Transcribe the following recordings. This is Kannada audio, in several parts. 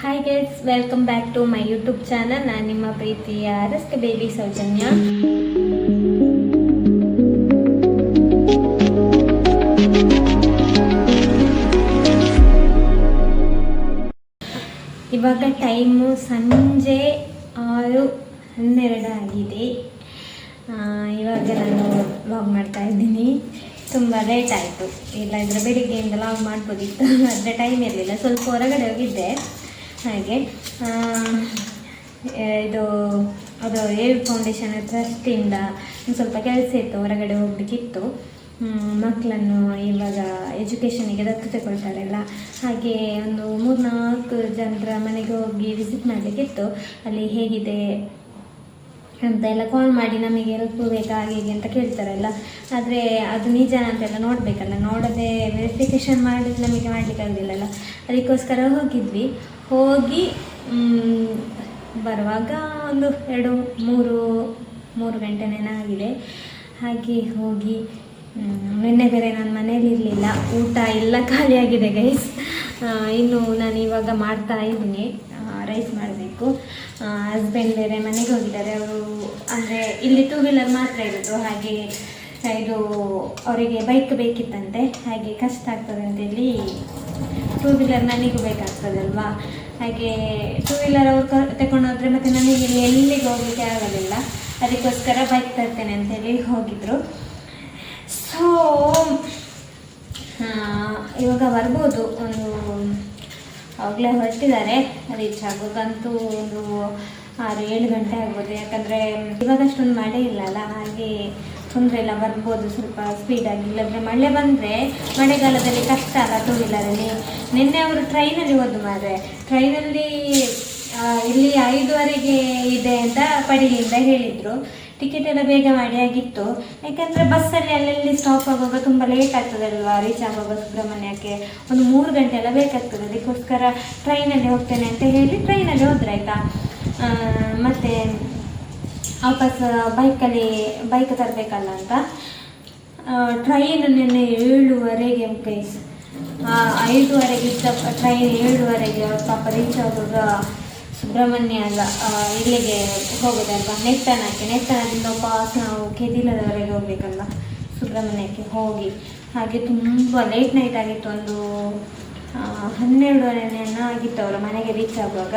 Hi guys, welcome back to my YouTube channel. ನಾನು ನಿಮ್ಮ ಪ್ರೀತಿಯ ರಸ್ತೆ ಬೇಬಿ ಸೌಜನ್ಯ. ಇವಾಗ ಟೈಮು ಸಂಜೆ 6:12 ಆಗಿದೆ. ಇವಾಗ ನಾನು ವ್ಲಾಗ್ ಮಾಡ್ತಾ ಇದ್ದೀನಿ. ತುಂಬ ಲೇಟ್ ಆಯಿತು, ಇಲ್ಲಂದರೆ ಬೆಳಿಗ್ಗೆಯಿಂದ ಲಾಗ್ ಮಾಡ್ಬೋದಿತ್ತು, ಆದರೆ ಟೈಮ್ ಇರಲಿಲ್ಲ. ಸ್ವಲ್ಪ ಹೊರಗಡೆ ಹೋಗಿದ್ದೆ. ಹಾಗೆ ಅದು ಏರ್ ಫೌಂಡೇಶನ್ ಟ್ರಸ್ಟಿಂದ ಸ್ವಲ್ಪ ಕೆಲಸ ಇತ್ತು, ಹೊರಗಡೆ ಹೋಗ್ಬೇಕಿತ್ತು. ಮಕ್ಕಳನ್ನು ಇವಾಗ ಎಜುಕೇಷನಿಗೆ ದತ್ತು ತಗೊಳ್ತಾರಲ್ಲ, ಹಾಗೆ ಒಂದು 3-4 ಜನರ ಮನೆಗೆ ಹೋಗಿ ವಿಸಿಟ್ ಮಾಡಲಿಕ್ಕಿತ್ತು. ಅಲ್ಲಿ ಹೇಗಿದೆ ಅಂತ ಎಲ್ಲ ಕಾಲ್ ಮಾಡಿ ನಮಗೆ ಹೆಲ್ಪ್ ಬೇಕಾ ಹಾಗೆ ಅಂತ ಕೇಳ್ತಾರಲ್ಲ, ಆದರೆ ಅದು ನಿಜ ಅಂತೆಲ್ಲ ನೋಡಬೇಕಲ್ಲ. ನೋಡದೆ ವೆರಿಫಿಕೇಷನ್ ಮಾಡಿದ್ರೆ ನಮಗೆ ಮಾಡಲಿಕ್ಕಾಗಲಿಲ್ಲಲ್ಲ. ಅದಕ್ಕೋಸ್ಕರ ಹೋಗಿ ಬರುವಾಗ ಒಂದು 2-3 ಗಂಟೆನೇನೋ ಆಗಿದೆ. ಹಾಗೆ ಹೋಗಿ ನಿನ್ನೆ ಬೇರೆ ನಾನು ಮನೇಲಿ ಇರಲಿಲ್ಲ, ಊಟ ಎಲ್ಲ ಖಾಲಿಯಾಗಿದೆ ಗೈಸ್. ಇನ್ನು ನಾನು ಇವಾಗ ಮಾಡ್ತಾ ಇದ್ದೀನಿ, ರೈಸ್ ಮಾಡಬೇಕು. ಹಸ್ಬೆಂಡ್ ಬೇರೆ ಮನೆಗೆ ಹೋಗಿದ್ದಾರೆ. ಅವರು ಅಂದರೆ ಇಲ್ಲಿ 2 ವೀಲರ್ ಮಾತ್ರ ಇರೋದು, ಹಾಗೆ ಇದು ಅವರಿಗೆ ಬೈಕ್ ಬೇಕಿತ್ತಂತೆ. ಹಾಗೆ ಕಷ್ಟ ಆಗ್ತದೆ ಅಂತೇಳಿ 2 ವೀಲರ್ ನನಗೂ ಬೇಕಾಗ್ತದಲ್ವಾ. ಹಾಗೆ 2 ವೀಲರ್ ಅವ್ರು ತಗೊಂಡೋದ್ರೆ ಮತ್ತು ನನಗೆ ಎಲ್ಲಿಗೆ ಹೋಗಲಿಕ್ಕೆ ಆಗೋದಿಲ್ಲ. ಅದಕ್ಕೋಸ್ಕರ ಬೈಕ್ ತರ್ತೇನೆ ಅಂತೇಳಿ ಹೋಗಿದ್ರು. ಸೊ ಇವಾಗ ಬರ್ಬೋದು, ಅವಾಗಲೇ ಹೊರಟಿದ್ದಾರೆ. ರೀಚ್ ಆಗೋದಂತೂ ಒಂದು 6-7 ಗಂಟೆ ಆಗ್ಬೋದು. ಯಾಕಂದರೆ ಇವಾಗ ಅಷ್ಟೊಂದು ಮಳೆ ಇಲ್ಲಲ್ಲ, ಹಾಗೆ ತೊಂದರೆ ಇಲ್ಲ, ಬರ್ಬೋದು ಸ್ವಲ್ಪ ಸ್ಪೀಡಾಗಿ. ಇಲ್ಲಾಂದರೆ ಮಳೆ ಬಂದರೆ ಮಳೆಗಾಲದಲ್ಲಿ ಕಷ್ಟ ಅಲ್ಲ 2 ವೀಲರಲ್ಲಿ. ನಿನ್ನೆ ಅವರು ಟ್ರೈನಲ್ಲಿ ಹೋದ್ದು ಮಾರೆ. ಟ್ರೈನಲ್ಲಿ ಇಲ್ಲಿ 5:15 ಇದೆ ಅಂತ ಪಡಿಲಿಂದ ಹೇಳಿದರು. ಟಿಕೆಟ್ ಎಲ್ಲ ಬೇಗ ಮಾಡಿ ಆಗಿತ್ತು. ಯಾಕೆಂದರೆ ಬಸ್ಸಲ್ಲಿ ಅಲ್ಲಲ್ಲಿ ಸ್ಟಾಪ್ ಆಗುವಾಗ ತುಂಬ ಲೇಟ್ ಆಗ್ತದಲ್ವಾ ರೀಚ್ ಆಗುವಾಗ ಸುಬ್ರಹ್ಮಣ್ಯಕ್ಕೆ. ಒಂದು 3 ಗಂಟೆ ಎಲ್ಲ ಬೇಕಾಗ್ತದೆ. ಅದಕ್ಕೋಸ್ಕರ ಟ್ರೈನಲ್ಲಿ ಹೋಗ್ತೇನೆ ಅಂತ ಹೇಳಿ ಟ್ರೈನಲ್ಲಿ ಹೋದ್ರೆ ಆಯಿತಾ. ಮತ್ತು ವಾಪಸ್ ಬೈಕ್ ತರಬೇಕಲ್ಲ ಅಂತ ಟ್ರೈನ್ ನಿನ್ನೆ 7:15 ಗೈಸ್. 5:15 ಇದ್ದ ಟ್ರೈನ್ 7:15 ಪಾಪ ರೀಚ್ ಆಗುವಾಗ ಸುಬ್ರಹ್ಮಣ್ಯ ಅಲ್ಲ, ಇಲ್ಲಿಗೆ ಹೋಗೋದಲ್ವಾ, ನೆಟ್ಟಣದಿಂದ ವಾಪಸ್ ನಾವು ಕೆದಿಲದವರೆಗೆ ಹೋಗ್ಬೇಕಲ್ಲ ಸುಬ್ರಹ್ಮಣ್ಯಕ್ಕೆ ಹೋಗಿ. ಹಾಗೆ ತುಂಬ ಲೇಟ್ ನೈಟ್ ಆಗಿತ್ತು. ಒಂದು 12:30 ಆಗಿತ್ತು ಅವರ ಮನೆಗೆ ರೀಚ್ ಆಗುವಾಗ.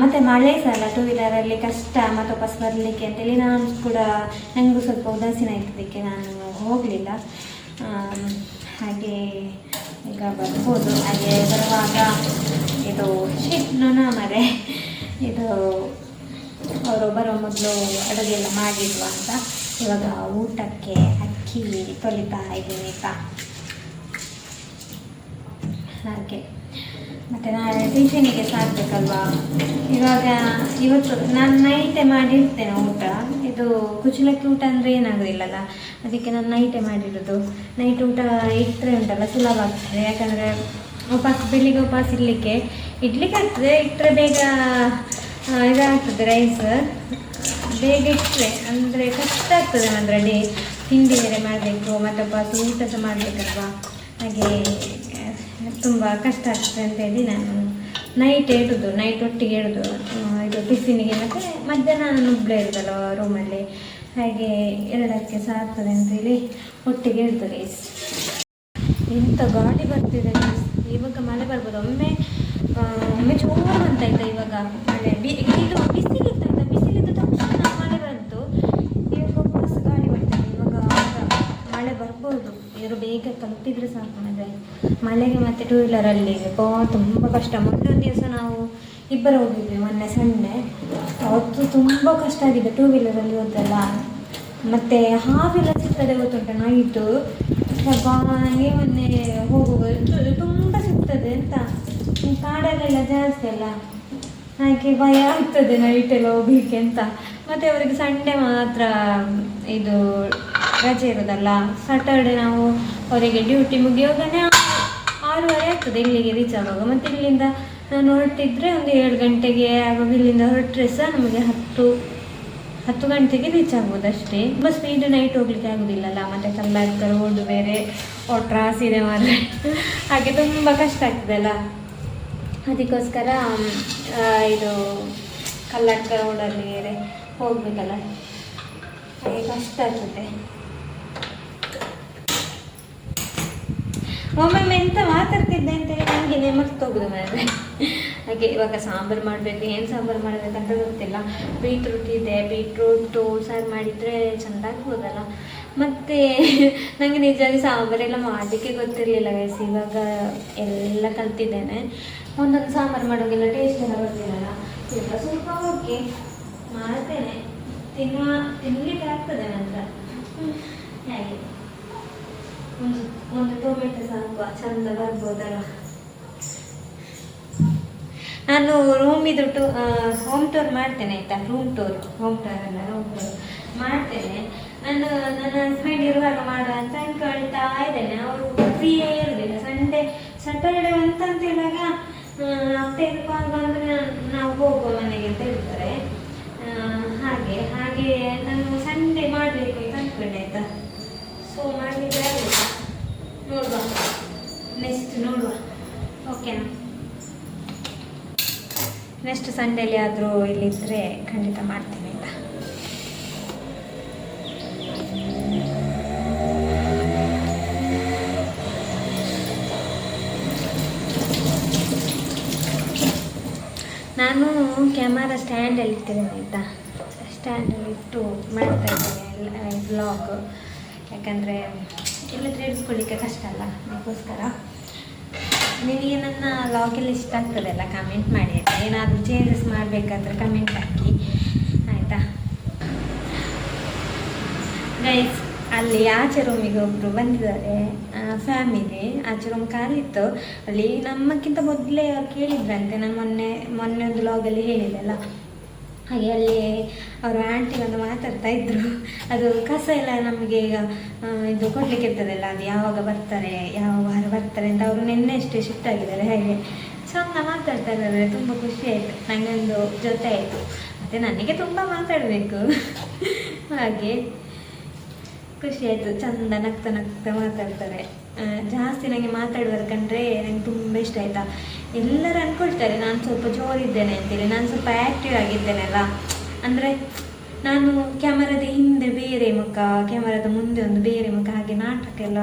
ಮತ್ತು ಮಳೆ ಸಹ ಅಲ್ಲ, 2 ವೀಲರಲ್ಲಿ ಕಷ್ಟ ಮತ್ತು ವಾಪಸ್ ಬರಲಿಕ್ಕೆ ಅಂತೇಳಿ ನನಗೂ ಸ್ವಲ್ಪ ಉದಾಸೀನ ಇದ್ದದಕ್ಕೆ ನಾನು ಹೋಗಲಿಲ್ಲ. ಹಾಗೆ ಈಗ ಬರ್ಬೋದು. ಹಾಗೆ ಬರುವಾಗ ಇದು ಇದು ಅವರು ಬರೋ ಮೊದಲು ಅಡುಗೆಲ್ಲ ಮಾಡಿಡುವ ಅಂತ ಇವಾಗ ಊಟಕ್ಕೆ ಅಕ್ಕಿ ತೊಳಿತಾ ಇದ್ದೀನಿ ಹಾಗೆ. ಮತ್ತು ನಾಳೆ ಟಿಫಿನಿಗೆ ಸಾಕಬೇಕಲ್ವಾ. ಇವತ್ತು ನಾನು ನೈಟೇ ಮಾಡಿರ್ತೇನೆ ಊಟ. ಇದು ಕುಚಲಕ್ಕಿ ಊಟ ಅಂದರೆ ಏನಾಗೋದಿಲ್ಲಲ್ಲ, ಅದಕ್ಕೆ ನಾನು ನೈಟೇ ಮಾಡಿರೋದು. ನೈಟ್ ಊಟ ಇಟ್ಟರೆ ಉಂಟಲ್ಲ ಸುಲಭ ಆಗ್ತದೆ. ಯಾಕಂದರೆ ಬೆಳಿಗ್ಗೆ ಉಪವಾಸ ಇಡ್ಲಿಕ್ಕೆ ಆಗ್ತದೆ. ಇಟ್ಟರೆ ಬೇಗ ಇದಾಗ್ತದೆ. ರೈಸ್ ಬೇಗ ಇಟ್ಟರೆ ಅಂದರೆ ಕಷ್ಟ ಆಗ್ತದೆ. ಅದರಲ್ಲಿ ತಿಂಡಿ ಬೇರೆ ಮಾಡಬೇಕು ಮತ್ತು ಉಪವಾಸ ಊಟ ಸಹ ಮಾಡಬೇಕಲ್ವಾ. ಹಾಗೆ ತುಂಬ ಕಷ್ಟ ಆಗ್ತದೆ ಅಂತೇಳಿ ನಾನು ನೈಟ್ ಒಟ್ಟಿಗೆ ಇಡೋದು. ಇದು ಟಿಫಿನಿಗೆ ಮತ್ತು ಮಧ್ಯಾಹ್ನ ನಾನು ಒಬ್ಬಳೇ ಇರೋದಲ್ಲ ರೂಮಲ್ಲಿ, ಹಾಗೆ 2ಕ್ಕೆ ಸಹ ಆಗ್ತದೆ ಅಂತೇಳಿ ಒಟ್ಟಿಗೆ ಇಡ್ದು ಗೈಸ್. ಎಂಥ ಗಾಳಿ ಬರ್ತಿದೆ ಗೈಸ್. ಇವಾಗ ಮಳೆ ಬರ್ಬೋದು. ಒಮ್ಮೆ ಜೋರು ಅಂತಾಯ್ತಾ. ಇವಾಗ ಮಳೆ ಇದು ಬಿಸಿಲಿದ್ದ ತಕ್ಷಣ ಮಳೆ ಬಂತು. ಇವಾಗ ವಾಪಸ್ ಗಾಳಿ ಬರ್ತಿದೆ. ಇವಾಗ ಮಳೆ ಬರ್ಬೋದು. ಇವರು ಬೇಗ ತಲುಪಿದ್ರೆ ಸಾಕು. ಮಳೆಗೆ ಮತ್ತು 2 ವೀಲರಲ್ಲಿ ತುಂಬ ಕಷ್ಟ. ಮೊನ್ನೆ ಒಂದು ದಿವಸ ನಾವು ಇಬ್ಬರು ಹೋಗಿದ್ವಿ, ಮೊನ್ನೆ ಸಂಡೆ. ಅವತ್ತು ತುಂಬ ಕಷ್ಟ ಆಗಿದೆ 2 ವೀಲರಲ್ಲಿ ಹೋದಲ್ಲ. ಮತ್ತು ಹಾವೆಲ್ಲ ಸಿಗ್ತದೆ ಗೊತ್ತುಂಟ ನೈಟು. ನನಗೆ ಮೊನ್ನೆ ಹೋಗುವಾಗ ತುಂಬ ಸಿಗ್ತದೆ ಅಂತ, ಕಾಡಲ್ಲೆಲ್ಲ ಜಾಸ್ತಿ ಅಲ್ಲ, ಹಾಗೆ ಭಯ ಆಗ್ತದೆ ನೈಟೆಲ್ಲ ಹೋಗ್ಲಿಕ್ಕೆ ಅಂತ. ಮತ್ತು ಅವರಿಗೆ ಸಂಡೇ ಮಾತ್ರ ಇದು ರಜೆ ಇರೋದಲ್ಲ. ಸ್ಯಾಟರ್ಡೆ ನಾವು ಅವರಿಗೆ ಡ್ಯೂಟಿ ಮುಗಿಯೋಗನೇ 6:30 ಆಗ್ತದೆ ಇಲ್ಲಿಗೆ ರೀಚ್ ಆಗುವಾಗ. ಮತ್ತು ಇಲ್ಲಿಂದ ನಾನು ಹೊರಟಿದ್ರೆ ಒಂದು 7 ಗಂಟೆಗೆ ಆಗುವಾಗ ಇಲ್ಲಿಂದ ಹೊರಟ್ರೆ ಸಹ ನಮಗೆ 10 ಗಂಟೆಗೆ ರೀಚ್ ಆಗ್ಬೋದು ಅಷ್ಟೇ. ತುಂಬ ಸ್ಪೀಡ್ ನೈಟ್ ಹೋಗ್ಲಿಕ್ಕೆ ಆಗೋದಿಲ್ಲಲ್ಲ. ಮತ್ತು ಕಲ್ಲಾಗ್ತ ರೋಡು ಬೇರೆ ಟ್ರಾಸ್ ಇದೆ ಮಾರ್ರೆ, ಹಾಗೆ ತುಂಬ ಕಷ್ಟ ಆಗ್ತದಲ್ಲ. ಅದಕ್ಕೋಸ್ಕರ ಇದು ಕಲ್ಲಡ್ಕ ರೋಡಲ್ಲಿ ಹೋಗ್ಬೇಕಲ್ಲ, ಹಾಗೆ ಕಷ್ಟ ಆಗ್ತದೆ. ಒಮ್ಮೊಮ್ಮೆ ಎಂತ ಮಾತಾಡ್ತಿದ್ದೆ ಅಂತೇಳಿ ನನಗೆ ಮರ್ತೋಗುದು ಮನೆ. ಹಾಗೆ ಇವಾಗ ಸಾಂಬಾರು ಮಾಡಬೇಕು, ಏನು ಸಾಂಬಾರು ಮಾಡಬೇಕಂತ ಗೊತ್ತಿಲ್ಲ. ಬೀಟ್ರೂಟ್ ಇದೆ, ಬೀಟ್ರೂಟು ಸಾರು ಮಾಡಿದರೆ ಚೆಂದ ಆಗ್ಬೋದಲ್ಲ. ಮತ್ತು ನನಗೆ ನಿಜವಾಗಿ ಸಾಂಬಾರೆಲ್ಲ ಮಾಡಲಿಕ್ಕೆ ಗೊತ್ತಿರಲಿಲ್ಲ ಗೈಸ್. ಇವಾಗ ಎಲ್ಲ ಕಲ್ತಿದ್ದೇನೆ. ಒಂದೊಂದು ಸಾಂಬಾರು ಮಾಡೋಗೆಲ್ಲ ಟೇಸ್ಟ್ ಎಲ್ಲ ಬರ್ತಿರಲ್ಲ, ಸ್ವಲ್ಪ ಸ್ವಲ್ಪ ಓಕೆ ಮಾಡ್ತೇನೆ, ತಿನ್ನಲಿಕ್ಕೆ ಆಗ್ತದೆ ನಂತರ. ಹಾಗೆ ಒಂದು ಟೊಮೆಟೊ ಸಾಕು, ಚೆಂದ ಬರ್ಬೋದಲ್ಲ. ನಾನು ರೂಮಿದು ಹೋಮ್ ಟೂರ್ ಮಾಡ್ತೇನೆ ಆಯಿತಾ. ರೂಮ್ ಟೂರ್ ಮಾಡ್ತೇನೆ. ನಾನು ನನ್ನ ಹಸ್ಬೆಂಡ್ ಇರುವಾಗ ಮಾಡುವ ಅಂತ ಅಂದ್ಕೊಳ್ತಾ ಇದ್ದೇನೆ. ಅವರು ಫ್ರೀಯೇ ಇರೋದಿಲ್ಲ. ಸ್ಯಾಟರ್ಡೆ ಅಂತ ಹೇಳುವಾಗ ಅತ್ತೆ ಇರುವಾಗ ಅಂದರೆ ನಾವು ಹೋಗುವ ಮನೆಗೆ ಅಂತ ಹೇಳ್ತಾರೆ. ಹಾಗೆ ನಾನು ಸಂಡೇ ಮಾಡಬೇಕು ಅಂತ ಅಂದ್ಕೊಂಡೆ ಆಯಿತಾ. ಸೊ ಮಾಡಲಿಕ್ಕೆ ಆಗಲಿಲ್ಲ, ನೋಡುವ ನೆಕ್ಸ್ಟ್ ನೋಡುವ, ಓಕೆನಾ. ನೆಕ್ಸ್ಟ್ ಸಂಡೇಲಿ ಆದರೂ ಇಲ್ಲಿದ್ದರೆ ಖಂಡಿತ ಮಾಡ್ತೀನಿ ಆಯಿತಾ. ನಾನು ಕ್ಯಾಮರಾ ಸ್ಟ್ಯಾಂಡಲ್ಲಿ ಇಟ್ಟಿದ್ದೇನೆ ಆಯಿತಾ. ಸ್ಟ್ಯಾಂಡಲ್ಲಿ ಇಟ್ಟು ಮಾಡ್ತಾ ಇದ್ದೇನೆ ವ್ಲಾಗ್, ಯಾಕಂದರೆ ಇಲ್ಲದ್ರೆ ಇಡಿಸ್ಕೊಳ್ಳಿಕ್ಕೆ ಕಷ್ಟ ಅಲ್ಲ. ಅದಕ್ಕೋಸ್ಕರ ನಿನಗೆ ನನ್ನ ವ್ಲಾಗೆಲ್ಲ ಇಷ್ಟ ಆಗ್ತದಲ್ಲ, ಕಮೆಂಟ್ ಮಾಡಿ ಆಯಿತಾ. ಏನಾದರೂ ಚೇಂಜಸ್ ಮಾಡಬೇಕಾದ್ರೆ ಕಮೆಂಟ್ ಹಾಕಿ ಆಯಿತಾ ಗೈಸ್. ಅಲ್ಲಿ ಆಚೆ ರೂಮಿಗೆ ಒಬ್ಬರು ಬಂದಿದ್ದಾರೆ, ಫ್ಯಾಮಿಲಿ. ಆಚೆ ರೂಮ್ ಖಾಲಿತ್ತು. ಅಲ್ಲಿ ನಮ್ಮಕ್ಕಿಂತ ಮೊದಲೇ ಅವ್ರು ಕೇಳಿದ್ರಂತೆ. ನಾನು ಮೊನ್ನೆ ಒಂದು ವ್ಲಾಗಲ್ಲಿ ಹೇಳಿದ್ದೆಲ್ಲ. ಹಾಗೆ ಅಲ್ಲಿ ಅವರು ಆಂಟಿ ಒಂದು ಮಾತಾಡ್ತಾ ಇದ್ದರು. ಅದು ಕಸ ಎಲ್ಲ ನಮಗೆ ಈಗ ಇದು ಕೊಡಲಿಕ್ಕೆ ಇರ್ತದಲ್ಲ, ಅದು ಯಾವಾಗ ಬರ್ತಾರೆ, ಯಾವ ವಾರ ಬರ್ತಾರೆ ಅಂತ. ಅವರು ನಿನ್ನೆ ಅಷ್ಟೇ ಶಿಫ್ಟ್ ಆಗಿದ್ದಾರೆ. ಹಾಗೆ ಚೆಂದ ಮಾತಾಡ್ತಾ ಇದ್ದಾರೆ, ತುಂಬ ಖುಷಿ ಆಯಿತು. ನನಗೊಂದು ಜೊತೆ ಆಯಿತು. ಮತ್ತು ನನಗೆ ತುಂಬ ಮಾತಾಡಬೇಕು, ಹಾಗೆ ಖುಷಿ ಆಯಿತು. ಚೆಂದ ನಗ್ತಾ ಮಾತಾಡ್ತಾರೆ. ಜಾಸ್ತಿ ನನಗೆ ಮಾತಾಡುವರು ಕಂಡ್ರೆ ನನಗೆ ತುಂಬ ಇಷ್ಟ ಆಯಿತಾ. ಎಲ್ಲರೂ ಅಂದ್ಕೊಳ್ತಾರೆ ನಾನು ಸ್ವಲ್ಪ ಜೋರಿದ್ದೇನೆ ಅಂತೇಳಿ. ನಾನು ಸ್ವಲ್ಪ ಆ್ಯಕ್ಟಿವ್ ಆಗಿದ್ದೇನಲ್ಲ, ಅಂದರೆ ನಾನು ಕ್ಯಾಮರಾದ ಹಿಂದೆ ಬೇರೆ ಮುಖ, ಕ್ಯಾಮರಾದ ಮುಂದೆ ಒಂದು ಬೇರೆ ಮುಖ, ಹಾಗೆ ನಾಟಕ ಎಲ್ಲ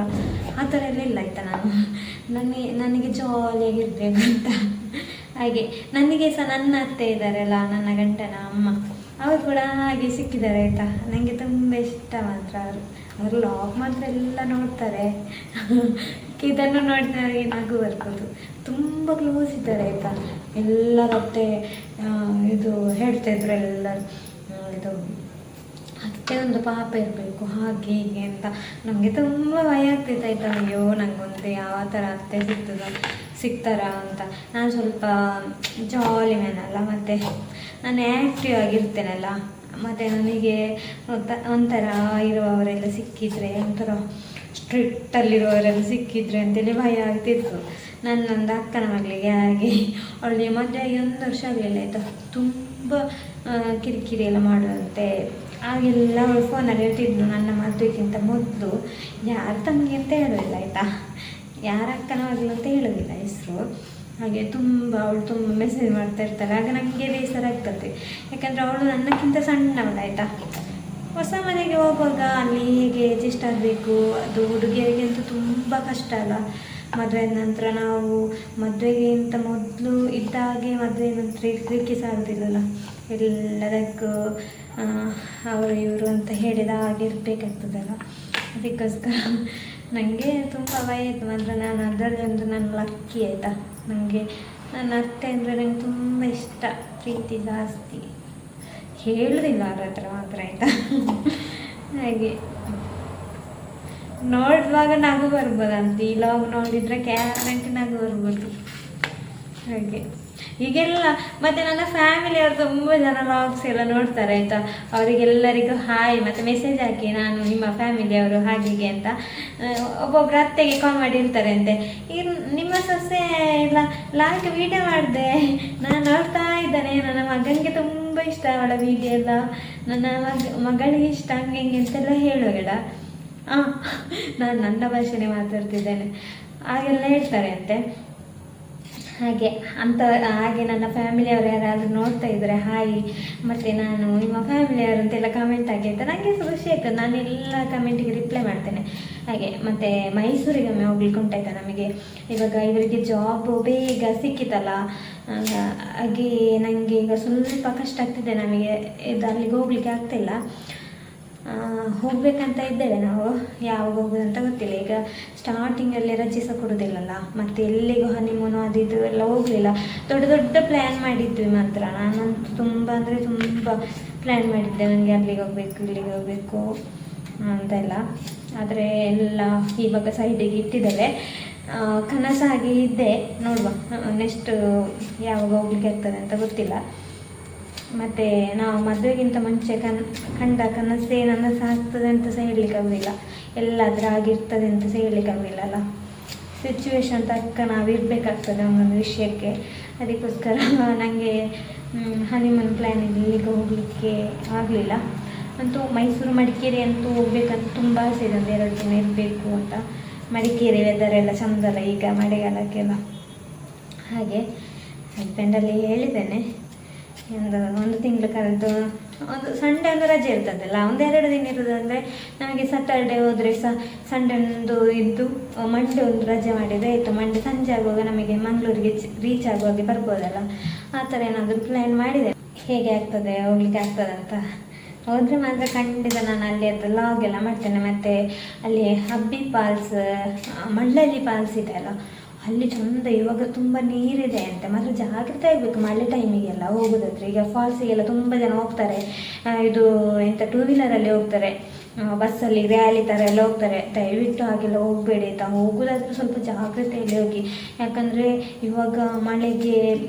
ಆ ಥರ ಎಲ್ಲ ಇಲ್ಲ ಆಯಿತಾ. ನನಗೆ ಜಾಲಿಯಾಗಿರ್ಬೇಕು ಅಂತ. ಹಾಗೆ ನನಗೆ ಸಹ ನನ್ನ ಅತ್ತೆ ಇದ್ದಾರಲ್ಲ, ನನ್ನ ಗಂಡನ ಅಮ್ಮ, ಅವರು ಕೂಡ ಹಾಗೆ ಸಿಕ್ಕಿದ್ದಾರೆ ಆಯಿತಾ. ನನಗೆ ತುಂಬ ಇಷ್ಟ ಮಾತ್ರ ಅವರು ಲಾಗ್ ಮಾತ್ರ ಎಲ್ಲ ನೋಡ್ತಾರೆ. ಇದನ್ನು ನೋಡಿದವರಿಗೆ ನಗು ಬರ್ಬೋದು. ತುಂಬ ಕ್ಲೋಸ್ ಇದ್ದಾರೆ ಆಯಿತಾ. ಎಲ್ಲರತ್ತೆ ಇದು ಹೇಳ್ತಾಯಿದ್ರು ಎಲ್ಲರೂ, ಇದು ಅತ್ತೆ ಒಂದು ಪಾಪ ಇರಬೇಕು ಹಾಗೆ ಹೀಗೆ ಅಂತ. ನಮಗೆ ತುಂಬ ಭಯ ಆಗ್ತೈತೆ ಆಯಿತಾ. ಅಯ್ಯೋ ನನಗೊಂದು ಯಾವ ಥರ ಅತ್ತೆ ಸಿಗ್ತಾರಾ ಅಂತ. ನಾನು ಸ್ವಲ್ಪ ಜಾಲಿ ಮ್ಯಾನಲ್ಲ, ಮತ್ತು ನಾನು ಆ್ಯಕ್ಟಿವ್ ಆಗಿರ್ತೇನಲ್ಲ. ಮತ್ತು ನನಗೆ ಒಂಥರ ಇರುವವರೆಲ್ಲ ಸಿಕ್ಕಿದರೆ, ಒಂಥರ ಸ್ಟ್ರಿಕ್ಟಲ್ಲಿರುವವರೆಲ್ಲ ಸಿಕ್ಕಿದ್ರೆ ಅಂತೇಳಿ ಭಯ ಆಗ್ತಿತ್ತು. ನನ್ನೊಂದು ಅಕ್ಕನ ಮಗಳಿಗೆ ಹಾಗೆ, ಅವಳಿಗೆ ಮದುವೆ ಆಗಿ 1 ವರ್ಷ ಆಗಲಿಲ್ಲ ಆಯಿತಾ. ತುಂಬ ಕಿರಿಕಿರಿ ಎಲ್ಲ ಮಾಡುವಂತೆ. ಆಗೆಲ್ಲ ಅವಳು ಫೋನಲ್ಲಿ ಹೇಳ್ತಿದ್ಲು, ನನ್ನ ಮದುವೆಗಿಂತ ಮೊದಲು ಯಾರ ತಂಗಿ ಅಂತ ಹೇಳೋದಿಲ್ಲ ಆಯಿತಾ, ಯಾರ ಅಕ್ಕನ ಮಗಳು ಅಂತ ಹೇಳೋದಿಲ್ಲ ಹೆಸರು. ಹಾಗೆ ಅವಳು ತುಂಬ ಮೆಸೇಜ್ ಮಾಡ್ತಾ ಇರ್ತಾರೆ. ಆಗ ನನಗೆ ಬೇಸರ ಆಗ್ತದೆ, ಯಾಕಂದರೆ ಅವಳು ನನ್ನಕ್ಕಿಂತ ಸಣ್ಣವಳು ಆಯಿತಾ. ಹೊಸ ಮನೆಗೆ ಹೋಗುವಾಗ ಅಲ್ಲಿ ಹೇಗೆ ಅಡ್ಜಸ್ಟ್ ಆಗಬೇಕು, ಅದು ಹುಡುಗಿಯರಿಗೆ ಅಂತೂ ತುಂಬ ಕಷ್ಟ ಅಲ್ಲ. ಮದುವೆ ನಂತರ ನಾವು ಮದುವೆಗಿಂತ ಮೊದಲು ಇದ್ದಾಗೆ ಮದುವೆ ನಂತರ ಇರಲಿಕ್ಕೆ ಸಾಧ್ಯಿಲ್ಲಲ್ಲ. ಎಲ್ಲದಕ್ಕೂ ಅವರು ಇವರು ಅಂತ ಹೇಳಿದ ಹಾಗೆ ಇರಬೇಕಾಗ್ತದಲ್ಲ. ಅದಕ್ಕೋಸ್ಕರ ನನಗೆ ತುಂಬ ಭಯ ಆಯಿತು ಮಾತ್ರ. ನಾನು ಅದರಲ್ಲಿ ಒಂದು ನನ್ನ ಲಕ್ಕಿ ಆಯಿತಾ. ನನಗೆ ನನ್ನ ಅತ್ತೆ ಅಂದರೆ ನನಗೆ ತುಂಬ ಇಷ್ಟ, ಪ್ರೀತಿ ಜಾಸ್ತಿ. ಹೇಳೋದಿಲ್ಲ ಅವ್ರ ಹತ್ರ ಮಾತ್ರ ಆಯಿತಾ. ಹಾಗೆ ನೋಡುವಾಗ ನಗು ಬರ್ಬೋದಂತ. ಈ ಲಾಗ್ ನೋಡಿದರೆ ಗ್ಯಾರಂಟಿ ನಗು ಬರ್ಬೋದು. ಹಾಗೆ ಈಗೆಲ್ಲ ಮತ್ತು ನನ್ನ ಫ್ಯಾಮಿಲಿಯವರು ತುಂಬ ಜನ ಲಾಗ್ಸ್ ಎಲ್ಲ ನೋಡ್ತಾರೆ ಆಯಿತಾ. ಅವರಿಗೆಲ್ಲರಿಗೂ ಹಾಯ್ ಮತ್ತು ಮೆಸೇಜ್ ಹಾಕಿ, ನಾನು ನಿಮ್ಮ ಫ್ಯಾಮಿಲಿಯವರು ಹಾಗೆ ಅಂತ. ಒಬ್ಬೊಬ್ಬರು ಅತ್ತೆಗೆ ಕಾಲ್ ಮಾಡಿರ್ತಾರೆ ಅಂತೆ, ಈಗ ನಿಮ್ಮ ಸೊಸೆ ಇಲ್ಲ ಲಾಗ್ ವೀಡಿಯೋ ಮಾಡಿದೆ, ನಾನು ನೋಡ್ತಾ ಇದ್ದೇನೆ, ನನ್ನ ಮಗನಿಗೆ ತುಂಬ ಇಷ್ಟ ಅವಳ ವೀಡಿಯೋ ಎಲ್ಲ, ನನ್ನ ಮಗಳಿಗೆ ಇಷ್ಟ ಹಂಗೆ ಹಿಂಗೆ ಅಂತೆಲ್ಲ ಹೇಳೋಬೇಡ. ನಾನು ನನ್ನ ಭಾಷೆನೇ ಮಾತಾಡ್ತಿದ್ದೇನೆ ಹಾಗೆಲ್ಲ ಹೇಳ್ತಾರೆ ಅಂತೆ. ಹಾಗೆ ನನ್ನ ಫ್ಯಾಮಿಲಿಯವರು ಯಾರಾದರೂ ನೋಡ್ತಾ ಇದ್ದರೆ ಹಾಯ್, ಮತ್ತು ನಾನು ನಿಮ್ಮ ಫ್ಯಾಮಿಲಿಯವರು ಅಂತೆಲ್ಲ ಕಮೆಂಟ್ ಆಗಿ ಅಂತ ನನಗೆ ಖುಷಿ ಆಗ್ತದೆ. ನಾನು ಎಲ್ಲ ಕಮೆಂಟಿಗೆ ರಿಪ್ಲೈ ಮಾಡ್ತೇನೆ. ಹಾಗೆ ಮತ್ತು ಮೈಸೂರಿಗೆ ಒಮ್ಮೆ ಹೋಗ್ಲಿಕ್ಕೆ ಉಂಟಾಯ್ತಾ ನಮಗೆ. ಇವಾಗ ಇವರಿಗೆ ಜಾಬ್ ಬೇಗ ಸಿಕ್ಕಿತಲ್ಲ, ಹಾಗೆ ನನಗೆ ಈಗ ಸ್ವಲ್ಪ ಕಷ್ಟ ಆಗ್ತಿದೆ. ನಮಗೆ ಇದು ಅಲ್ಲಿಗೆ ಹೋಗ್ಲಿಕ್ಕೆ ಆಗ್ತಿಲ್ಲ. ಹೋಗ್ಬೇಕಂತ ಇದ್ದೇವೆ ನಾವು, ಯಾವಾಗ ಹೋಗೋದಂತ ಗೊತ್ತಿಲ್ಲ. ಈಗ ಸ್ಟಾರ್ಟಿಂಗಲ್ಲಿ ರಜೆ ಸಹ ಕೊಡೋದಿಲ್ಲಲ್ಲ, ಮತ್ತು ಎಲ್ಲಿಗೂ ಹನಿಮೂನು ಅದು ಇದು ಎಲ್ಲ ಹೋಗಲಿಲ್ಲ. ದೊಡ್ಡ ದೊಡ್ಡ ಪ್ಲ್ಯಾನ್ ಮಾಡಿದ್ವಿ ಮಾತ್ರ. ನಾನಂತೂ ತುಂಬ ಅಂದರೆ ತುಂಬ ಪ್ಲ್ಯಾನ್ ಮಾಡಿದ್ದೆ, ನನಗೆ ಅಲ್ಲಿಗೆ ಹೋಗಬೇಕು ಇಲ್ಲಿಗೆ ಹೋಗಬೇಕು ಅಂತೆಲ್ಲ. ಆದರೆ ಎಲ್ಲ ಇವಾಗ ಸೈಡಿಗೆ ಇಟ್ಟಿದ್ದೇವೆ. ಕನಸಾಗಿ ಇದ್ದೆ, ನೋಡುವ ನೆಕ್ಸ್ಟ್ ಯಾವಾಗ ಹೋಗ್ಲಿಕ್ಕೆ ಆಗ್ತದೆ ಅಂತ ಗೊತ್ತಿಲ್ಲ. ಮತ್ತು ನಾವು ಮದುವೆಗಿಂತ ಮುಂಚೆ ಕಂಡ ಕನಸೇ ನನಸು ಆಗ್ತದೆ ಅಂತ ಸಹ ಹೇಳಲಿಕ್ಕೆ ಆಗೋದಿಲ್ಲ, ಎಲ್ಲಾದರೂ ಆಗಿರ್ತದೆ ಅಂತ ಸಹ ಹೇಳಲಿಕ್ಕೆ ಆಗೋದಿಲ್ಲಲ್ಲ. ಸಿಚುವೇಶನ್ ತಕ್ಕ ನಾವು ಇರಬೇಕಾಗ್ತದೆ ಒಂದೊಂದು ವಿಷಯಕ್ಕೆ. ಅದಕ್ಕೋಸ್ಕರ ನನಗೆ ಹನಿಮೂನ್ ಪ್ಲ್ಯಾನ್ ಇಲ್ಲಿಗೆ ಹೋಗಲಿಕ್ಕೆ ಆಗಲಿಲ್ಲ. ಅಂತೂ ಮೈಸೂರು ಮಡಿಕೇರಿ ಅಂತೂ ಹೋಗ್ಬೇಕಂತ ತುಂಬ ಆಸೆ ಇದೆ, 2 ದಿನ ಇರಬೇಕು ಅಂತ. ಮಡಿಕೇರಿ ವೆದರ್ ಎಲ್ಲ ಚೆಂದಲ್ಲ ಈಗ ಮಳೆಗಾಲಕ್ಕೆಲ್ಲ. ಹಾಗೆ ಹಸ್ಬೆಂಡಲ್ಲಿ ಹೇಳಿದ್ದೇನೆ, ಒಂದು ತಿಂಗಳು ಕರೆದು ಒಂದು ಸಂಡೇ ಒಂದು ರಜೆ ಇರ್ತದಲ್ಲ, 1-2 ದಿನ ಇರೋದಂದರೆ ನಮಗೆ ಸ್ಯಾಟರ್ಡೆ ಹೋದರೆ ಸಹ ಸಂಡೇ ಒಂದು ಇದ್ದು ಮಂಡೇ ಒಂದು ರಜೆ ಮಾಡಿದರೆ ಆಯಿತು. ಮಂಡೇ ಸಂಜೆ ಆಗುವಾಗ ನಮಗೆ ಮಂಗಳೂರಿಗೆ ರೀಚ್ ಆಗುವಾಗೆ ಬರ್ಬೋದಲ್ಲ. ಆ ಥರ ಏನಾದರೂ ಪ್ಲ್ಯಾನ್ ಮಾಡಿದೆ. ಹೇಗೆ ಆಗ್ತದೆ, ಹೋಗ್ಲಿಕ್ಕೆ ಆಗ್ತದೆ ಅಂತ. ಹೋದರೆ ಮಾತ್ರ ಖಂಡಿತ ನಾನು ಅಲ್ಲಿ ಅದು ಲಾಗ್ ಎಲ್ಲ ಮಾಡ್ತೇನೆ. ಮತ್ತು ಅಲ್ಲಿ ಹಬ್ಬಿ ಫಾಲ್ಸ್, ಮಳ್ಳಲ್ಲಿ ಫಾಲ್ಸ್ ಇದೆ ಅಲ್ಲ, ಅಲ್ಲಿ ಚೆಂದ. ಇವಾಗ ತುಂಬ ನೀರಿದೆ ಅಂತೆ, ಮಾತ್ರ ಜಾಗ್ರತೆ ಆಗಬೇಕು ಮಳೆ ಟೈಮಿಗೆಲ್ಲ ಹೋಗೋದಾದ್ರೆ. ಈಗ ಫಾಲ್ಸಿಗೆಲ್ಲ ತುಂಬ ಜನ ಹೋಗ್ತಾರೆ, ಇದು ಎಂಥ 2 ವೀಲರಲ್ಲಿ ಹೋಗ್ತಾರೆ, ಬಸ್ಸಲ್ಲಿ ರ್ಯಾಲಿ ಥರ ಎಲ್ಲ ಹೋಗ್ತಾರೆ. ದಯವಿಟ್ಟು ಹಾಗೆಲ್ಲ ಹೋಗಬೇಡಿ ಆಯಿತಾ. ಹೋಗೋದಾದ್ರೆ ಸ್ವಲ್ಪ ಜಾಗ್ರತೆಯಲ್ಲಿ ಹೋಗಿ, ಯಾಕಂದರೆ ಇವಾಗ ಮಳೆಗೆ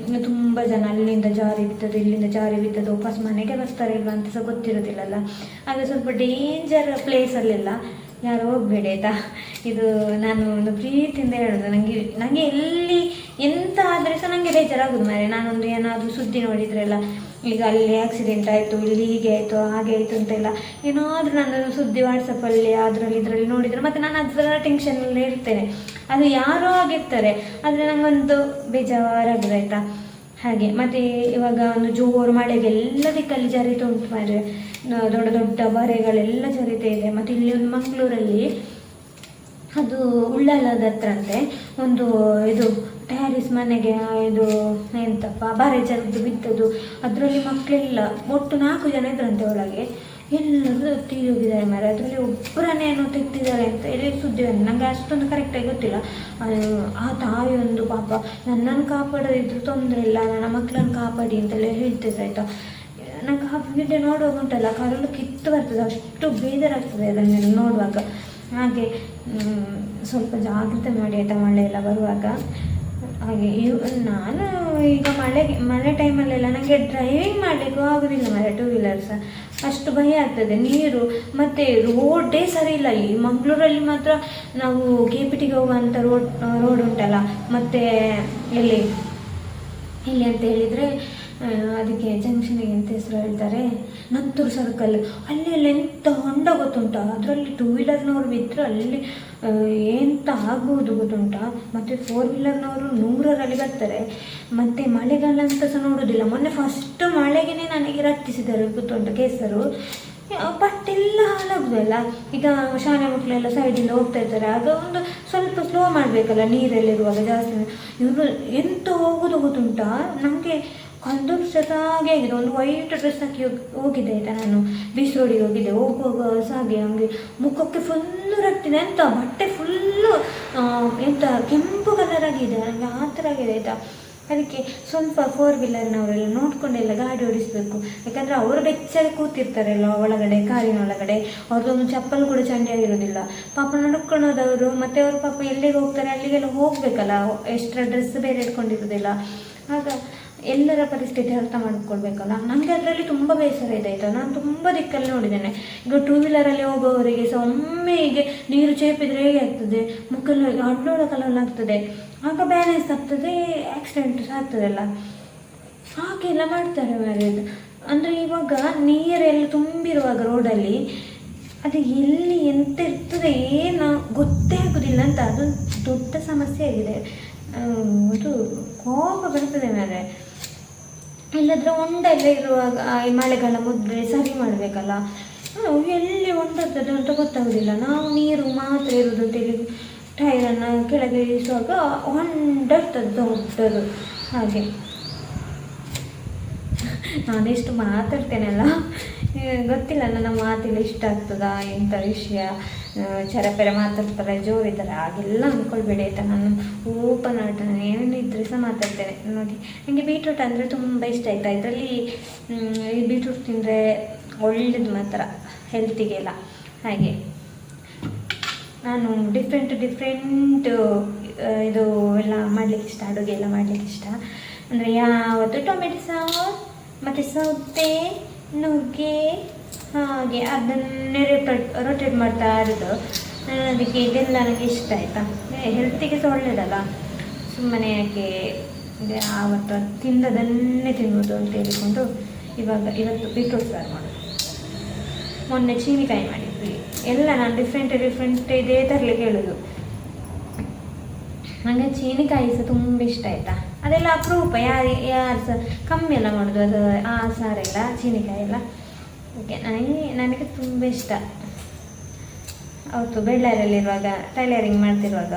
ತುಂಬ ಜನ ಅಲ್ಲಿಂದ ಜಾರಿ ಬಿದ್ದದ್ದು ಇಲ್ಲಿಂದ ಜಾರಿ ಬಿದ್ದದ್ದು ವಾಪಸ್ ಮನೆಗೆ ಬರ್ತಾರೆ ಇಲ್ವ ಅಂತ ಸಹ ಗೊತ್ತಿರೋದಿಲ್ಲಲ್ಲ. ಹಾಗೆ ಸ್ವಲ್ಪ ಡೇಂಜರ್ ಪ್ಲೇಸಲ್ಲೆಲ್ಲ ಯಾರು ಹೋಗಬೇಡಿ ಆಯಿತಾ. ಇದು ನಾನು ಒಂದು ಪ್ರೀತಿಯಿಂದ ಹೇಳೋದು. ನನಗೆ ಎಲ್ಲಿ ಎಂತ ಆದರೆ ಸಹ ನನಗೆ ಬೇಜಾರಾಗೋದು ಮಾರೆ. ನಾನೊಂದು ಏನಾದರೂ ಸುದ್ದಿ ನೋಡಿದ್ರೆಲ್ಲ, ಈಗ ಅಲ್ಲಿ ಆಕ್ಸಿಡೆಂಟ್ ಆಯಿತು, ಇಲ್ಲಿ ಹೀಗೆ ಆಯಿತು ಹಾಗೆ ಆಯಿತು ಅಂತೆಲ್ಲ ಏನಾದರೂ ನಾನು ಸುದ್ದಿ ವಾಟ್ಸಪ್ಪಲ್ಲಿ ಅದರಲ್ಲಿ ಇದರಲ್ಲಿ ನೋಡಿದರೆ ಮತ್ತೆ ನಾನು ಅದರ ಟೆನ್ಷನಲ್ಲಿ ಇರ್ತೇನೆ. ಅದು ಯಾರೋ ಆಗಿರ್ತಾರೆ, ಆದರೆ ನನಗೊಂದು ಬೇಜಾರಾಗೋದು ಆಯಿತಾ. ಹಾಗೆ ಮತ್ತು ಇವಾಗ ಒಂದು ಜೋರು ಮಳೆಗೆ ಎಲ್ಲ ದಿಕ್ಕಲ್ಲಿ ಜರಿತ ಉಂಟು ಮಾರೆ, ದೊಡ್ಡ ದೊಡ್ಡ ಬರೆಗಳೆಲ್ಲ ಜರಿತಾ ಇದೆ. ಮತ್ತು ಇಲ್ಲಿ ಒಂದು ಮಂಗಳೂರಲ್ಲಿ ಅದು ಉಳ್ಳಾಲದ ಹತ್ರ ಅಂತೆ ಒಂದು ಇದು ಟ್ಯಾರಿಸ್ ಮನೆಗೆ ಇದು ಎಂತಪ್ಪ ಬರೆ ಜರಿದು ಬಿದ್ದದ್ದು. ಅದರಲ್ಲಿ ಮಕ್ಕಳೆಲ್ಲ ಒಟ್ಟು 4 ಜನ ಇದ್ರಂತೆ ಒಳಗೆ, ಎಲ್ಲರೂ ತೀರಿ ಹೋಗಿದ್ದಾರೆ ಮಾರೆ. ಅದರಲ್ಲಿ ಒಬ್ಬರನ್ನೇನೋ ತೆಗ್ದಿದ್ದಾರೆ ಅಂತ ಹೇಳಿ ಸುದ್ದಿ ಬಂದು, ನನಗೆ ಅಷ್ಟೊಂದು ಕರೆಕ್ಟಾಗಿ ಗೊತ್ತಿಲ್ಲ. ಆ ತಾಯಿಯೊಂದು ಪಾಪ ನನ್ನನ್ನು ಕಾಪಾಡೋದಿದ್ರು ತೊಂದರೆ ಇಲ್ಲ, ನನ್ನ ಮಕ್ಕಳನ್ನು ಕಾಪಾಡಿ ಅಂತೆಲ್ಲ ಹೇಳ್ತಿದ್ರು ಆಯಿತಾ. ನಂಗೆ ಆ ವಿಡಿಯೋ ನೋಡುವಾಗ ಉಂಟಲ್ಲ ಕರಳು ಕಿತ್ತು ಬರ್ತದೆ, ಅಷ್ಟು ಬೇಜಾರಾಗ್ತದೆ ಅದನ್ನೆಲ್ಲ ನೋಡುವಾಗ. ಹಾಗೆ ಸ್ವಲ್ಪ ಜಾಗ್ರತೆ ಮಾಡಿ ಆಯಿತಾ ಮಳೆ ಎಲ್ಲ ಬರುವಾಗ. ಹಾಗೆ ನಾನು ಈಗ ಮಳೆ ಟೈಮಲ್ಲೆಲ್ಲ ನನಗೆ ಡ್ರೈವಿಂಗ್ ಮಾಡಲಿಕ್ಕೂ ಆಗೋದಿಲ್ಲ ಮಾರೆ, 2 ವೀಲರ್ಸ್ ಅಷ್ಟು ಭಯ ಆಗ್ತದೆ. ನೀರು ಮತ್ತು ರೋಡೇ ಸರಿ ಇಲ್ಲ ಇಲ್ಲಿ ಮಂಗಳೂರಲ್ಲಿ ಮಾತ್ರ. ನಾವು KPTಗೆ ಹೋಗುವಂಥ ರೋಡ್ ಉಂಟಲ್ಲ, ಮತ್ತು ಎಲ್ಲಿ ಅಂತ ಹೇಳಿದರೆ ಅದಕ್ಕೆ ಜಂಕ್ಷನಿಗೆ ಎಂತ ಹೆಸರು ಹೇಳ್ತಾರೆ, ನಂತೂರು ಸರ್ಕಲ್, ಅಲ್ಲೆಲ್ಲ ಎಂಥ ಹೊಂಡ ಗೊತ್ತುಂಟ. ಅದರಲ್ಲಿ 2 ವೀಲರ್ನವರು ಬಿದ್ದರೆ ಅಲ್ಲಿ ಎಂತ ಆಗುವುದು ಗೊತ್ತುಂಟ. ಮತ್ತು 4 ವೀಲರ್ನವರು 100ರಲ್ಲಿ ಬರ್ತಾರೆ. ಮತ್ತು ಮಳೆಗಾಲ ಅಂತ ಸಹ ನೋಡೋದಿಲ್ಲ. ಮೊನ್ನೆ ಫಸ್ಟ್ ಮಳೆಗೆ ನನಗೆ ರಟ್ಟಿಸಿದ್ದಾರೆ ಗೊತ್ತುಂಟ ಕೇಸರು. ಬಟ್ಟೆಲ್ಲ ಹಾಳಾಗುದಲ್ಲ. ಈಗ ಶಾಲೆ ಮಕ್ಕಳೆಲ್ಲ ಸೈಡಿಂದ ಹೋಗ್ತಾ ಇರ್ತಾರೆ, ಆಗ ಒಂದು ಸ್ವಲ್ಪ ಸ್ಲೋ ಮಾಡಬೇಕಲ್ಲ ನೀರಲ್ಲಿರುವಾಗ ಜಾಸ್ತಿ. ಇವರು ಎಂತ ಹೋಗೋದು ಗೊತ್ತುಂಟ, ನನಗೆ ಕಲ್ದೊರ್ಸದಾಗೆ ಆಗಿದೆ. ಒಂದು ವೈಟ್ ಡ್ರೆಸ್ ಹಾಕಿ ಹೋಗಿದ್ದೆ ಆಯಿತಾ. ನಾನು ಬೀಚ್ ರೋಡಿಗೆ ಹೋಗಿದ್ದೆ, ಹೋಗುವಾಗ ಸಾಗೆ ಹಂಗೆ ಮುಖಕ್ಕೆ ಫುಲ್ಲು ರಟ್ಟಿದೆ, ಎಂತ ಬಟ್ಟೆ ಫುಲ್ಲು ಎಂತ ಕೆಂಪು ಕಲರ್ ಆಗಿದೆ, ನನಗೆ ಆ ಥರ ಆಗಿದೆ ಆಯಿತಾ. ಅದಕ್ಕೆ ಸ್ವಲ್ಪ 4 ವೀಲರ್ನವರೆಲ್ಲ ನೋಡಿಕೊಂಡೆಲ್ಲ ಗಾಡಿ ಓಡಿಸಬೇಕು. ಯಾಕಂದರೆ ಅವರು ಬೆಚ್ಚಗೆ ಕೂತಿರ್ತಾರಲ್ಲ ಒಳಗಡೆ, ಕಾರಿನ ಒಳಗಡೆ, ಅವ್ರದ್ದೊಂದು ಚಪ್ಪಲು ಕೂಡ ಚಂಡಿಯಾಗಿರೋದಿಲ್ಲ. ಪಾಪ ನಡ್ಕೊಳ್ಳೋದವರು, ಮತ್ತು ಅವ್ರ ಪಾಪ ಎಲ್ಲಿಗೆ ಹೋಗ್ತಾರೆ ಅಲ್ಲಿಗೆಲ್ಲ ಹೋಗಬೇಕಲ್ಲ, ಎಕ್ಸ್ಟ್ರಾ ಡ್ರೆಸ್ ಬೇರೆ ಇಟ್ಕೊಂಡಿರೋದಿಲ್ಲ. ಆಗ ಎಲ್ಲರ ಪರಿಸ್ಥಿತಿ ಅರ್ಥ ಮಾಡಿಕೊಳ್ಬೇಕಲ್ಲ. ನನಗೆ ಅದರಲ್ಲಿ ತುಂಬ ಬೇಸರ ಇದೆ ಆಯಿತಾ. ನಾನು ತುಂಬ ದಿಕ್ಕಲ್ಲಿ ನೋಡಿದ್ದೇನೆ. ಈಗ 2 ವೀಲರಲ್ಲಿ ಹೋಗೋವರಿಗೆ ಸಹ ಒಮ್ಮೆ ಹೀಗೆ ನೀರು ಚೇಪಿದರೆ ಹೇಗೆ ಆಗ್ತದೆ, ಮುಖಲ್ಲಿ ಅಡ್ಡೋಳ ಕಲರ್ ಆಗ್ತದೆ, ಆಗ ಬ್ಯಾಲೆನ್ಸ್ ಆಗ್ತದೆ, ಆಕ್ಸಿಡೆಂಟ್ ಸಹ ಆಗ್ತದಲ್ಲ. ಹಾಗೆಲ್ಲ ಮಾಡ್ತಾರೆ ಮಾರ್ರೆ. ಅಂದರೆ ಇವಾಗ ನೀರೆಲ್ಲ ತುಂಬಿರುವಾಗ ರೋಡಲ್ಲಿ ಅದು ಎಲ್ಲಿ ಎಂತ ಇರ್ತದೆ ಏನು ಗೊತ್ತೇ ಆಗೋದಿಲ್ಲ ಅಂತ, ಅದು ದೊಡ್ಡ ಸಮಸ್ಯೆ ಆಗಿದೆ. ಅದು ಕೋಪ ಬರ್ತದೆ ಮೇಲೆ. ಇಲ್ಲದ್ರೆ ಹೊಂಡ ಎಲ್ಲ ಇರುವಾಗ ಈ ಮಳೆಗಾಲ ಮುದ್ರೆ ಸರಿ ಮಾಡಬೇಕಲ್ಲ, ಎಲ್ಲಿ ಹೊಂಡದ್ದು ಅಂತ ಗೊತ್ತಾಗೋದಿಲ್ಲ. ನಾವು ನೀರು ಮಾತ್ರ ಇರೋದು ಅಂತೇಳಿ ಟೈರನ್ನು ಕೆಳಗೆ ಇಳಿಸುವಾಗ ಹೊಂಡ ಇರ್ತದೆ ದೊಡ್ಡದು. ಹಾಗೆ ನಾನೆಷ್ಟು ಮಾತಾಡ್ತೇನಲ್ಲ, ಗೊತ್ತಿಲ್ಲ ನನ್ನ ಮಾತಿಲ್ಲ ಇಷ್ಟ ಆಗ್ತದಾ ಎಂಥ ವಿಷಯ, ಚರಪೆರ ಮಾತಾಡ್ತಾರೆ ಜೋರಿದ್ದಾರೆ ಹಾಗೆಲ್ಲ ಅಂದ್ಕೊಳ್ಬೇಡಿ ಆಯಿತಾ. ನಾನು ಓಪನ್ ಆಟ ಏನಿದ್ರೆ ಸಹ ಮಾತಾಡ್ತೇನೆ ನೋಡಿ. ನನಗೆ ಬೀಟ್ರೂಟ್ ಅಂದರೆ ತುಂಬ ಇಷ್ಟ ಆಯಿತಾ. ಇದರಲ್ಲಿ ಈ ಬೀಟ್ರೂಟ್ ತಿಂದರೆ ಒಳ್ಳೇದು ಮಾತ್ರ ಹೆಲ್ತಿಗೆಲ್ಲ. ಹಾಗೆ ನಾನು ಡಿಫ್ರೆಂಟ್ ಇದು ಎಲ್ಲ ಮಾಡಲಿಕ್ಕೆ ಇಷ್ಟ, ಅಡುಗೆ ಎಲ್ಲ ಮಾಡಲಿಕ್ಕೆ ಇಷ್ಟ. ಅಂದರೆ ಯಾವತ್ತು ಟೊಮೆಟೊ ಸಾರು ಮತ್ತು ಸೌತೆ ನುಗ್ಗೆ ಹಾಗೆ ಅದನ್ನೇ ರೊಟೇಟ್ ಮಾಡ್ತಾ ಇರೋದು. ಅದಕ್ಕೆ ಇದೆಲ್ಲ ನನಗೆ ಇಷ್ಟ ಆಯಿತಾ. ಹೆಲ್ತಿಗೆ ಸಹ ಒಳ್ಳೆಯದಲ್ಲ, ಸುಮ್ಮನೆ ಯಾಕೆ ಆವತ್ತು ತಿಂದದನ್ನೇ ತಿನ್ಬೋದು ಅಂತ ಹೇಳಿಕೊಂಡು ಇವತ್ತು ಬೀಟ್ರೂಟ್ ಸಾರು ಮಾಡೋದು. ಮೊನ್ನೆ ಚೀನಿಕಾಯಿ ಮಾಡಿದ್ವಿ. ಎಲ್ಲ ನಾನು ಡಿಫ್ರೆಂಟ್ ಇದೇ ತರಲಿಕ್ಕೆ ಹೇಳೋದು. ನನಗೆ ಚೀನಿಕಾಯಿ ಸಹ ತುಂಬ ಇಷ್ಟ ಆಯಿತಾ. ಅದೆಲ್ಲ ಅಪರೂಪ, ಯಾರು ಸಹ ಕಮ್ಮಿ ಎಲ್ಲ ಮಾಡೋದು ಅದು ಆ ಸಾರೆಲ್ಲ ಚೀನಿಕಾಯಿ ಎಲ್ಲ. ಓಕೆ, ನನಗೆ ತುಂಬ ಇಷ್ಟ. ಅವತ್ತು ಬೆಳ್ಳಾರಲ್ಲಿರುವಾಗ ಟೈಲರಿಂಗ್ ಮಾಡ್ತಿರುವಾಗ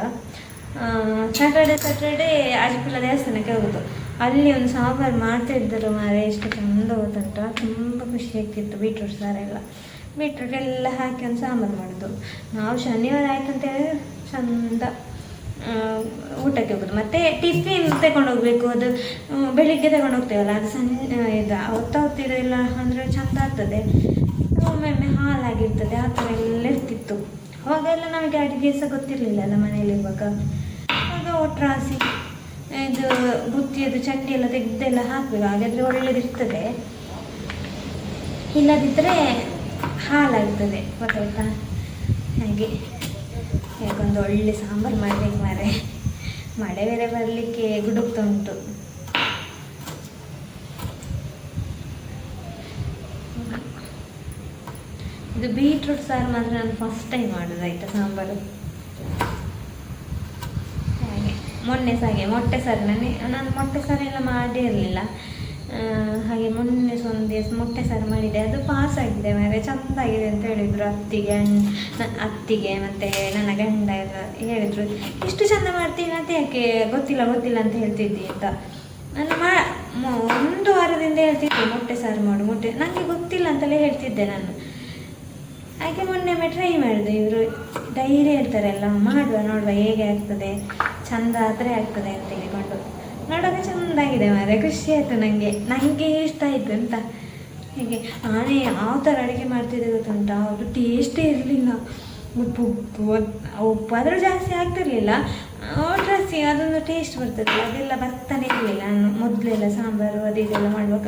ಸ್ಯಾಟರ್ಡೇ ಆಜಿಪುರ ದೇವಸ್ಥಾನಕ್ಕೆ ಹೋಗೋದು. ಅಲ್ಲಿ ಒಂದು ಸಾಂಬಾರು ಮಾಡ್ತಿದ್ದರು ಮಾರೆ, ಎಷ್ಟು ಚೆಂದ ಹೋದಂಟ, ತುಂಬ ಖುಷಿ ಆಗ್ತಿತ್ತು. ಬೀಟ್ರೂಟ್ ಸಾರೆಲ್ಲ ಬೀಟ್ರೂಟ್ ಎಲ್ಲ ಹಾಕಿ ಒಂದು ಸಾಂಬಾರು ಮಾಡೋದು. ನಾವು ಶನಿವಾರ ಆಯ್ತು ಅಂತ ಹೇಳಿದ್ರೆ ಚಂದ ಊಟಕ್ಕೆ ಹೋಗೋದು. ಮತ್ತು ಟಿಫಿನ್ ತಗೊಂಡು ಹೋಗ್ಬೇಕು, ಅದು ಬೆಳಿಗ್ಗೆ ತಗೊಂಡು ಹೋಗ್ತೇವಲ್ಲ, ಅದು ಇದು ಹೊತ್ತಿರೋಲ್ಲ ಅಂದರೆ ಚೆಂದ ಆಗ್ತದೆ. ಒಮ್ಮೊಮ್ಮೆ ಹಾಲಾಗಿರ್ತದೆ, ಆ ಥರ ಎಲ್ಲ ಇರ್ತಿತ್ತು. ಅವಾಗೆಲ್ಲ ನಮಗೆ ಅಡುಗೆ ಸಹ ಗೊತ್ತಿರಲಿಲ್ಲ ಅಲ್ಲ ಮನೆಯಲ್ಲಿರುವಾಗ. ಆಗ ಒಟ್ರಾಸಿ ಇದು ಬುತ್ತಿಯದು ಚಂಡಿ ಎಲ್ಲ ತೆಗೆದೆಲ್ಲ ಹಾಕಬೇಕು, ಹಾಗಾದರೆ ಒಳ್ಳೆದಿರ್ತದೆ. ಇಲ್ಲದಿದ್ದರೆ ಹಾಲಾಗ್ತದೆ, ಗೊತ್ತಾಯ್ತಾ. ಹಾಗೆ ಹೇಗೊಂದು ಒಳ್ಳೆ ಸಾಂಬಾರು ಮಾಡಬೇಕು ಮಾರೆ. ಮಳೆ ಬೇರೆ ಬರಲಿಕ್ಕೆ ಗುಡುಕ್ತಾ ಉಂಟು. ಇದು ಬೀಟ್ರೂಟ್ ಸಾರು ಮಾತ್ರ ನಾನು ಫಸ್ಟ್ ಟೈಮ್ ಮಾಡೋದು ಆಯಿತಾ, ಸಾಂಬಾರು. ಹಾಗೆ ಮೊನ್ನೆ ಸಹ ಹಾಗೆ ಮೊಟ್ಟೆ ಸಾರು, ನಾನು ಮೊಟ್ಟೆ ಸಾರು ಎಲ್ಲ ಮಾಡೇ ಇರಲಿಲ್ಲ. ಹಾಗೆ ಮೊನ್ನೆ ಒಂದು ದಿವಸ ಮೊಟ್ಟೆ ಸಾರು ಮಾಡಿದೆ, ಅದು ಪಾಸ್ ಆಗಿದೆ ಮಾರೆ, ಚೆಂದಾಗಿದೆ ಅಂತ ಹೇಳಿದರು ಅತ್ತಿಗೆ ಮತ್ತು ನನ್ನ ಗಂಡ ಎಲ್ಲ ಹೇಳಿದರು. ಇಷ್ಟು ಚೆಂದ ಮಾಡ್ತೀನಿ ಅಂತ ಯಾಕೆ ಗೊತ್ತಿಲ್ಲ ಅಂತ ಹೇಳ್ತಿದ್ದಿ ಅಂತ. ನಾನು 1 ವಾರದಿಂದ ಹೇಳ್ತಿದ್ದೆ ಮೊಟ್ಟೆ ಸಾರು ಮೊಟ್ಟೆ, ನನಗೆ ಗೊತ್ತಿಲ್ಲ ಅಂತಲೇ ಹೇಳ್ತಿದ್ದೆ ನಾನು. ಹಾಗೆ ಮೊನ್ನೆ ಟ್ರೈ ಮಾಡಿದೆ. ಇವರು ಡೈರಿ ಹೇಳ್ತಾರಲ್ಲ, ನೋಡುವ ಹೇಗೆ ಆಗ್ತದೆ, ಚೆಂದ ಆದರೆ ಆಗ್ತದೆ ಅಂತ ಹೇಳಿಕೊಂಡು ನೋಡುವಾಗ ಚೆಂದಾಗಿದೆ ಮಾರೆ. ಖುಷಿ ಆಯಿತು ನನಗೆ ಇಷ್ಟ ಆಯಿತು ಅಂತ. ಹೀಗೆ ನಾನೇ ಯಾವ ಥರ ಅಡುಗೆ ಮಾಡ್ತಿದ್ದೆ ಗೊತ್ತುಂಟ, ಅದು ಟೇಸ್ಟೇ ಇರಲಿಲ್ಲ. ಉಪ್ಪು ಆದರೂ ಜಾಸ್ತಿ ಆಗ್ತಿರ್ಲಿಲ್ಲ, ಒಟ್ರಾಸಿ ಅದೊಂದು ಟೇಸ್ಟ್ ಬರ್ತದಲ್ಲ, ಅದೆಲ್ಲ ಬರ್ತಾನೆ ಇರಲಿಲ್ಲ. ನಾನು ಮೊದಲೆಲ್ಲ ಸಾಂಬಾರು ಅದೆಲ್ಲ ಮಾಡುವಾಗ.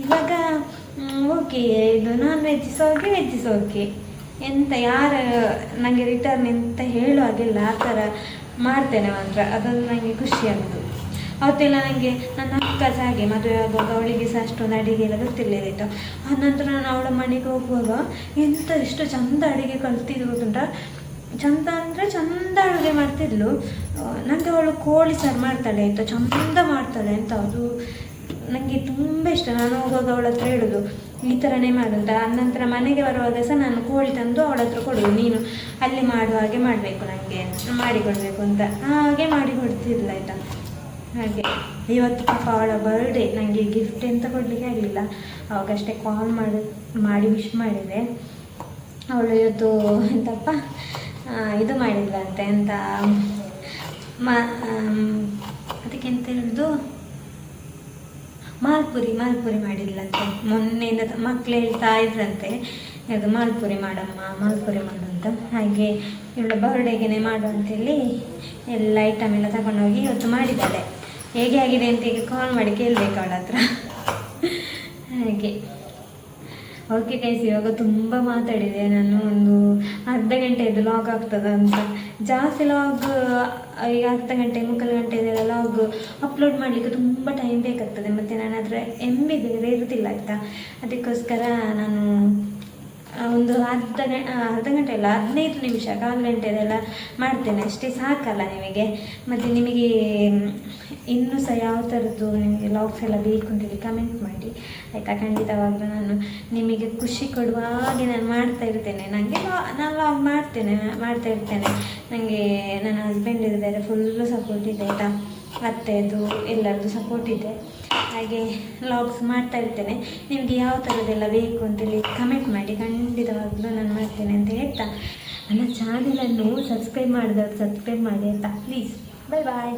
ಇವಾಗ ಓಕೆ, ಇದು ನಾನ್ ವೆಜ್ ಸಹ ಓಕೆ, ಎಂತ ಯಾರು ನನಗೆ ರಿಟರ್ನ್ ಎಂತ ಹೇಳುವಾಗೆಲ್ಲ ಆ ಥರ ಮಾಡ್ತೇನೆ ಮಾತ್ರ. ಅದೊಂದು ನನಗೆ ಖುಷಿ ಆಗೋದು. ಅವತ್ತೆಲ್ಲ ನನಗೆ ನನ್ನ ಅಕ್ಕ ಸಹ ಹಾಗೆ ಮದುವೆ ಆಗುವಾಗ ಅವಳಿಗೆ ಸಹ ಅಷ್ಟೊಂದು ಅಡುಗೆ ಎಲ್ಲ ಗೊತ್ತಿರಲಿಲ್ಲ. ಆ ನಂತರ ನಾನು ಅವಳ ಮನೆಗೆ ಹೋಗುವಾಗ ಎಷ್ಟು ಚೆಂದ ಅಡುಗೆ ಕಲ್ತಿದ್ದು ಗೊತ್ತುಂಟ. ಚೆಂದ ಅಂದರೆ ಚೆಂದ ಅಡುಗೆ ಮಾಡ್ತಿದ್ಲು. ನನಗೆ ಅವಳು ಕೋಳಿ ಸಾರು ಮಾಡ್ತಾಳೆ ಆಯಿತಾ, ಚೆಂದ ಮಾಡ್ತಾಳೆ ಅಂತ. ಅದು ನನಗೆ ತುಂಬ ಇಷ್ಟ. ನಾನು ಹೋಗುವಾಗ ಅವಳ ಹತ್ರ ಹೇಳೋದು ಈ ಥರನೇ ಮಾಡುಂಟ. ನಂತರ ಮನೆಗೆ ಬರುವಾಗ ಸಹ ನಾನು ಕೋಳಿ ತಂದು ಅವಳ ಹತ್ರ ಕೊಡೋದು, ನೀನು ಅಲ್ಲಿ ಮಾಡುವ ಹಾಗೆ ಮಾಡಬೇಕು, ನನಗೆ ಮಾಡಿಕೊಡ್ಬೇಕು ಅಂತ. ಹಾಗೆ ಮಾಡಿಕೊಡ್ತಿದ್ಲ ಆಯಿತಾ. ಹಾಗೆ ಇವತ್ತು ಪಾಪ ಅವಳ ಬರ್ಡೇ, ನನಗೆ ಗಿಫ್ಟ್ ಎಂತ ಕೊಡಲಿಕ್ಕೆ ಆಗಲಿಲ್ಲ. ಅವಾಗಷ್ಟೇ ಕಾಲ್ ಮಾಡಿ ವಿಶ್ ಮಾಡಿದೆ. ಅವಳು ಇವತ್ತು ಎಂತಪ್ಪ ಇದು ಮಾಡಿದ್ಲಂತೆ, ಎಂತ ಅದಕ್ಕೆ ಎಂತ ಹೇಳಿದ್ದು, ಮಾಲ್ಪುರಿ ಮಾಡಿದ್ಲಂತೆ. ಮೊನ್ನೆಯಿಂದ ಮಕ್ಕಳು ಹೇಳ್ತಾ ಇದ್ರಂತೆ, ಅದು ಮಾಲ್ಪುರಿ ಮಾಡು ಅಂತ. ಹಾಗೆ ಇವಳ ಬರ್ಡೇಗೆ ಮಾಡು ಅಂತೇಳಿ ಎಲ್ಲ ಐಟಮ್ ಎಲ್ಲ ತಗೊಂಡೋಗಿ ಇವತ್ತು ಮಾಡಿದ್ದಾಳೆ. ಹೇಗೆ ಆಗಿದೆ ಅಂತ ಈಗ ಕಾಲ್ ಮಾಡಿ ಕೇಳಬೇಕು ಅವಳ ಹತ್ರ. ಹಾಗೆ ಓಕೆ ಗೈಸ್, ಇವಾಗ ತುಂಬ ಮಾತಾಡಿದೆ ನಾನು. ಒಂದು ಅರ್ಧ ಗಂಟೆದು ಲಾಗ್ ಆಗ್ತದೆ ಅಂತ. ಜಾಸ್ತಿ ಲಾಗ್ ಈಗ ಅರ್ಧ ಗಂಟೆ 3/4 ಗಂಟೆದೆಲ್ಲ ಲಾಗ್ ಅಪ್ಲೋಡ್ ಮಾಡಲಿಕ್ಕೆ ತುಂಬ ಟೈಮ್ ಬೇಕಾಗ್ತದೆ. ಮತ್ತು ನಾನು ಅದರ MB ಬೇರೆ ಇರೋದಿಲ್ಲ ಆಯಿತಾ. ಅದಕ್ಕೋಸ್ಕರ ನಾನು ಒಂದು ಅರ್ಧ ಗಂಟೆ ಅಲ್ಲ 15 ನಿಮಿಷ, ಕಾಲು ಗಂಟೆದೆಲ್ಲ ಮಾಡ್ತೇನೆ ಅಷ್ಟೇ, ಸಾಕಲ್ಲ ನಿಮಗೆ. ಮತ್ತು ನಿಮಗೆ ಇನ್ನೂ ಸಹ ಯಾವ ಥರದ್ದು ನಿಮಗೆ ಲಾಗ್ಸ್ ಎಲ್ಲ ಬೇಕು ಅಂತೇಳಿ ಕಮೆಂಟ್ ಮಾಡಿ ಆಯಿತಾ. ಖಂಡಿತವಾಗ್ಲೂ ನಾನು ನಿಮಗೆ ಖುಷಿ ಕೊಡುವ ಹಾಗೆ ನಾನು ಮಾಡ್ತಾ ಇರ್ತೇನೆ. ನಾನು ಲಾಗ್ ಮಾಡ್ತಾ ಇರ್ತೇನೆ. ನನಗೆ ನನ್ನ ಹಸ್ಬೆಂಡ್ ಇದ್ದಾರೆ, ಫುಲ್ಲು ಸಪೋರ್ಟ್ ಇದೆ ಆಯಿತಾ. ಅತ್ತೆದು ಎಲ್ಲರದ್ದು ಸಪೋರ್ಟ್ ಇದೆ. ಹಾಗೆ ಲಾಗ್ಸ್ ಮಾಡ್ತಾ ಇರ್ತೇನೆ. ನಿಮಗೆ ಯಾವ ಥರದ್ದೆಲ್ಲ ಬೇಕು ಅಂತೇಳಿ ಕಮೆಂಟ್ ಮಾಡಿ, ಖಂಡಿತವಾಗ್ಲೂ ನಾನು ಮಾಡ್ತೇನೆ ಅಂತ ಹೇಳ್ತಾ, ನನ್ನ ಚಾನೆಲನ್ನು ಸಬ್ಸ್ಕ್ರೈಬ್ ಮಾಡಿದವರು ಸಬ್ಸ್ಕ್ರೈಬ್ ಮಾಡಿ ಆಯಿತಾ ಪ್ಲೀಸ್. ಬಾಯ್ ಬಾಯ್.